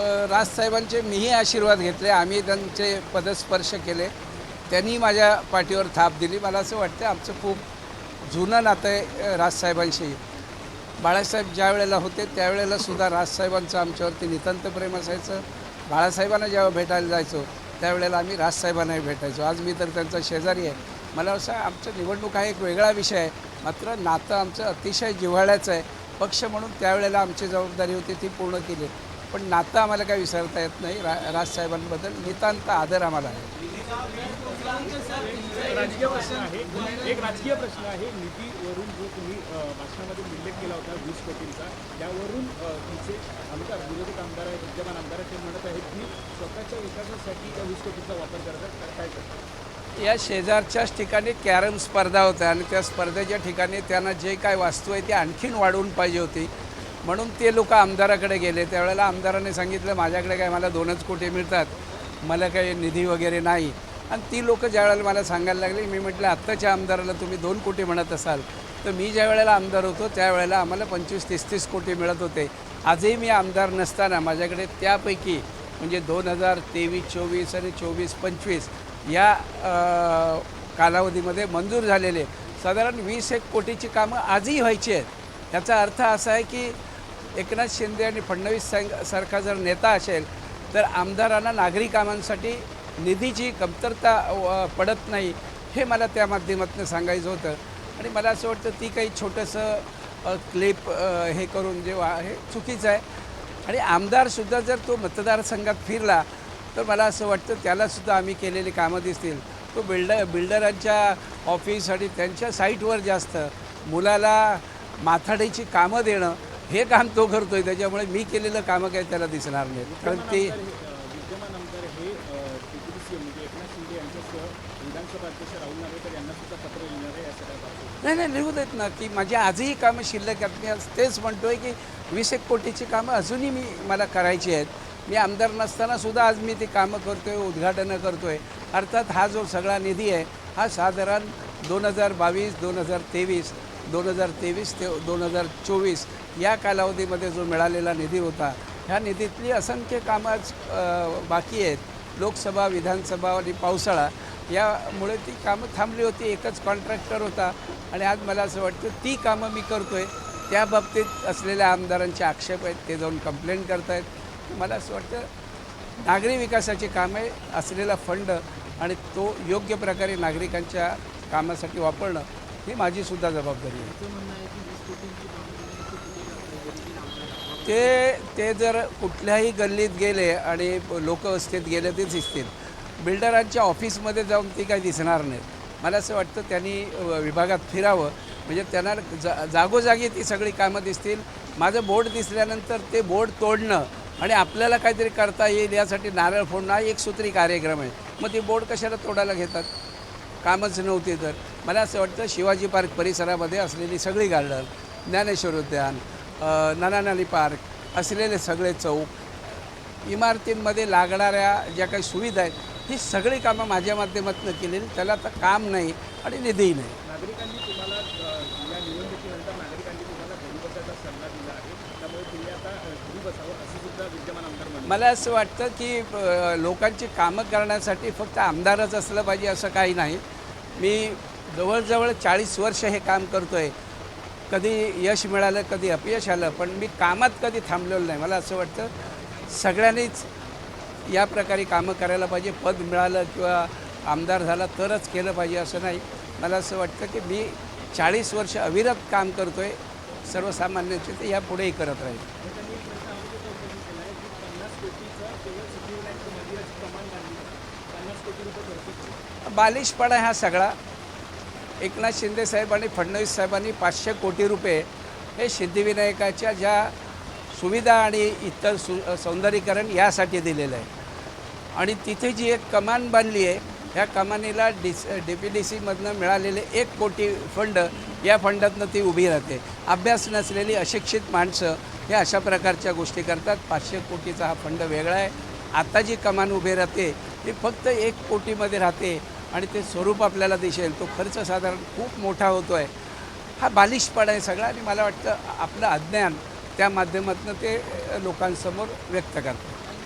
राजसाहेबांचे मीही आशीर्वाद घेतले, आम्ही त्यांचे पदस्पर्श केले, त्यांनी माझ्या पाठीवर थाप दिली. मला असं वाटतं आमचं खूप जुनं नातं आहे राजसाहेबांशी. बाळासाहेब ज्या वेळेला होते त्यावेळेला सुद्धा राजसाहेबांचं आमच्यावरती नितांत प्रेम असायचं. बाळासाहेबांना जेव्हा भेटायला जायचो त्यावेळेला आम्ही राजसाहेबांनाही भेटायचो. आज मी तर त्यांचा शेजारी आहे. मला असं आमचं निवडणूक हा एक वेगळा विषय आहे, मात्र नातं आमचं अतिशय जिव्हाळ्याचं आहे. पक्ष म्हणून त्यावेळेला आमची जबाबदारी होती ती पूर्ण केली, पण नातं आम्हाला काही विसरता येत नाही. राजसाहेबांबद्दल नितांत आदर आम्हाला आहे. राजकीय प्रश्न आहे, एक राजकीय प्रश्न आहे. निधीवरून जो तुम्ही भाषणामध्ये उल्लेख केला होता 20 कोटींचा, त्यावरून तुमचे आमदार विरोधी आमदार आहेत, विद्यमान आमदार ते म्हणत आहेत की स्वतःच्या विकासासाठी त्या 20 कोटींचा वापर करतात. काय करतात? या शेजारच्याच ठिकाणी कॅरम स्पर्धा होत्या आणि त्या स्पर्धेच्या ठिकाणी त्यांना जे काय वास्तू आहे ती आणखीन वाढवून पाहिजे होती, म्हणून ते लोक आमदाराकडे गेले. त्यावेळेला आमदाराने सांगितलं माझ्याकडे काय, मला 2च कोटी मिळतात, मला काही निधी वगैरे नाही. आणि ती लोक ज्या वेळेला मला सांगायला लागली, मी म्हटलं आत्ताच्या आमदाराला तुम्ही 2 कोटी म्हणत असाल तर मी ज्या वेळेला आमदार होतो त्यावेळेला आम्हाला 25-33 कोटी मिळत होते. आजही मी आमदार नसताना माझ्याकडे त्यापैकी म्हणजे 2023-24 आणि 24-25 या कालावधीमध्ये मंजूर झालेले साधारण 20-1 कोटीची कामं आजही व्हायची आहेत. याचा अर्थ असा आहे की एकनाथ शिंदे आणि फडणवीस सारखा जर नेता असेल तर आमदारांना नागरी कामांसाठी निधीची कमतरता पडत नाही, हे मला त्या माध्यमातून सांगायचं होतं. आणि मला असं वाटतं ती काही छोटंसं क्लिप हे करून जे हे चुकीचं आहे. आणि आमदारसुद्धा जर तो मतदारसंघात फिरला तर मला असं वाटतं त्यालासुद्धा आम्ही केलेली कामं दिसतील. तो बिल्डरांच्या ऑफिस आणि त्यांच्या साईटवर जास्त मुलाला माथाडीची कामं देणं हे काम तो करतो आहे. त्याच्यामुळे मी केलेलं कामं काही त्याला दिसणार नाहीत. कारण ते विद्यमान आमदार हे टीपीसी म्हणजे एकनाथ शिंदे यांच्यासह विधानसभा अध्यक्ष राहुल नार्वेकर यांना सुद्धा पत्र लिहिणार आहे असं काय? नाही लिहू देत ना, की माझी आजही कामं शिल्लक आहेत. मी आज तेच म्हणतो आहे की 20-1 कोटीची कामं अजूनही मला करायची आहेत. मी आमदार नसतानासुद्धा आज मी ती कामं करतो आहे, उद्घाटनं करतो आहे. अर्थात हा जो सगळा निधी आहे हा साधारण 2022, 2023, 2023 ते 2024 या कालावधीमध्ये जो मिळालेला निधी होता, ह्या निधीतली असंख्य कामं बाकी आहेत. लोकसभा, विधानसभा आणि पावसाळा यामुळे ती कामं थांबली होती. एकच कॉन्ट्रॅक्टर होता आणि आज मला असं वाटतं ती कामं मी करतो आहे. त्या बाबतीत असलेल्या आमदारांचे आक्षेप आहेत, ते जाऊन कंप्लेंट करत आहेत. मला असं वाटतं नागरी विकासाची कामे असलेला फंड आणि तो योग्य प्रकारे नागरिकांच्या कामासाठी वापरणं ही माझीसुद्धा जबाबदारी आहे. ते जर कुठल्याही गल्लीत गेले आणि लोकवस्तीत गेले ते दिसतील. बिल्डरांच्या ऑफिसमध्ये जाऊन ती काही दिसणार नाहीत. मला असं वाटतं त्यांनी विभागात फिरावं, म्हणजे त्यांना जागोजागी ती सगळी कामं दिसतील. माझं बोर्ड दिसल्यानंतर ते बोर्ड तोडणं आणि आपल्याला काहीतरी करता येईल यासाठी नारळ फोडणं हा एकसूत्री कार्यक्रम आहे. मग ती बोर्ड कशाला तोडायला घेतात? कामच नव्हती तर. मला असं वाटतं शिवाजी पार्क परिसरामध्ये असलेली सगळी गार्डन, ज्ञानेश्वर उद्यान, नानानाली पार्क असलेले सगळे चौक, इमारतींमध्ये लागणाऱ्या ज्या काही सुविधा आहेत ही सगळी कामं माझ्या माध्यमातून केलेली. त्याला आता काम नाही आणि निधीही नाही. नागरिकांनी तुम्हाला या निवडणुकीनंतर नागरिकांनी तुम्हाला घरी बसायचा सल्ला दिला आहे, त्यामुळे तुम्ही आता घरी बसावं असं सुद्धा विद्यमान आमदार म्हणतात. मला असं वाटतं की लोकांची कामं करण्यासाठी फक्त आमदारच असलं पाहिजे असं काही नाही. मी जवळजवळ 40 वर्ष हे काम करतो आहे. कधी यश मिळालं, कधी अपयश आलं, पण मी कामात कधी थांबलेलं नाही. मला असं वाटतं सगळ्यांनीच या प्रकारे कामं करायला पाहिजे. पद मिळालं किंवा आमदार झाला तरच केलं पाहिजे असं नाही. मला असं वाटतं की मी 40 वर्ष अविरत काम करतो आहे सर्वसामान्यांचे, ते यापुढेही करत राहील. बालिशपणा हा सगळा. एकनाथ शिंदे साहेब आणि फडणवीस साहेबांनी 500 कोटी रुपये हे सिद्धिविनायकाच्या ज्या सुविधा आणि इतर सौंदर्यीकरण यासाठी दिलेलं आहे. आणि तिथे जी एक कमान बांधली आहे, ह्या कमानीला DPDCमधनं मिळालेले 1 कोटी फंड, या फंडातनं ती उभी राहते. अभ्यास नसलेली अशिक्षित माणसं हे अशा प्रकारच्या गोष्टी करतात. 500 कोटीचा हा फंड वेगळा आहे. आता जी कमान उभी राहते ती फक्त 1 कोटीमध्ये राहते आणि ते स्वरूप आपल्याला दिसेल. तो खर्च साधारण खूप मोठा होतो आहे. हा बालिशपणा आहे सगळा. आणि मला वाटतं आपलं अज्ञान त्या माध्यमातून ते लोकांसमोर व्यक्त करतात.